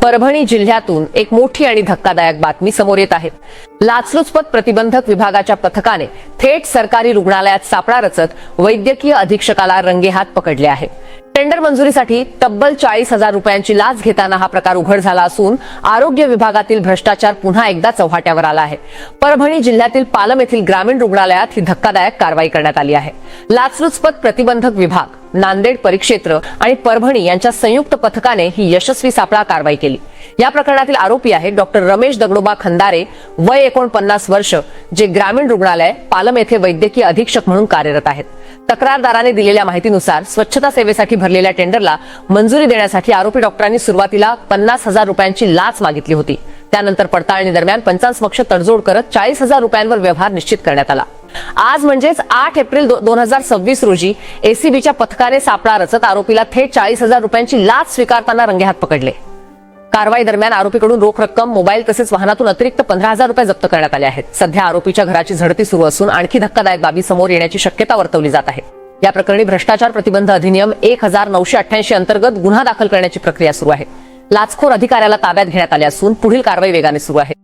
परभणी जिल्ह्यातून एक मोठी आणि धक्कादायक बातमी समोर येत आहे। लाचलुचपत प्रतिबंधक विभागाच्या पथकाने थेट सरकारी रुग्णालयात सापळा रचत वैद्यकीय अधीक्षकाला रंगेहात पकडले आहे। टेंडर मंजुरीसाठी तब्बल 40,000 रुपयांची लाच घेताना हा प्रकार उघड झाला असून आरोग्य विभागातील भ्रष्टाचार पुन्हा एकदा चव्हाट्यावर आला आहे। परभणी जिल्ह्यातील पालम येथील ग्रामीण रुग्णालयात ही धक्कादायक कारवाई करण्यात आली आहे। लाचलुचपत प्रतिबंधक विभाग, नांदेड परिक्षेत्र आणि परभणी यांच्या संयुक्त पथकाने ही यशस्वी सापळा कारवाई केली। या प्रकरणातील आरोपी आहेत डॉक्टर रमेश दगडोबा खंदारे, वय 49 वर्ष, जे ग्रामीण रुग्णालय पालम येथे वैद्यकीय अधीक्षक म्हणून कार्यरत आहेत। तक्रारदाराने दिलेल्या माहितीनुसार स्वच्छता सेवेसाठी भरलेल्या टेंडरला मंजुरी देण्यासाठी आरोपी डॉक्टरांनी सुरुवातीला 50,000 रुपयांची लाच मागितली होती। त्यानंतर पडताळणी दरम्यान पंचांसमक्ष तडजोड करत 40,000 रुपयांवर व्यवहार निश्चित करण्यात आला। आज म्हणजेच 8 एप्रिल 2026 रोजी एसीबीच्या पथकाने सापळा रचत आरोपीला थेट 40,000 रुपयांची लाच स्वीकारताना रंगेहात पकडले। कारवाई दरम्यान आरोपीकडून रोख रक्कम, मोबाईल तसेच वाहनातून अतिरिक्त 15,000 रुपये जप्त करण्यात आले आहेत। सध्या आरोपीच्या घराची झडती सुरू असून आणखी धक्कादायक बाबी समोर येण्याची शक्यता वर्तवली जात आहे। या प्रकरणी भ्रष्टाचार प्रतिबंध अधिनियम 1988 अंतर्गत गुन्हा दाखल करण्याची प्रक्रिया सुरू आहे। लाचखोर अधिकाऱ्याला ताब्यात घेण्यात आले असून पुढील कारवाई वेगाने सुरू आहे।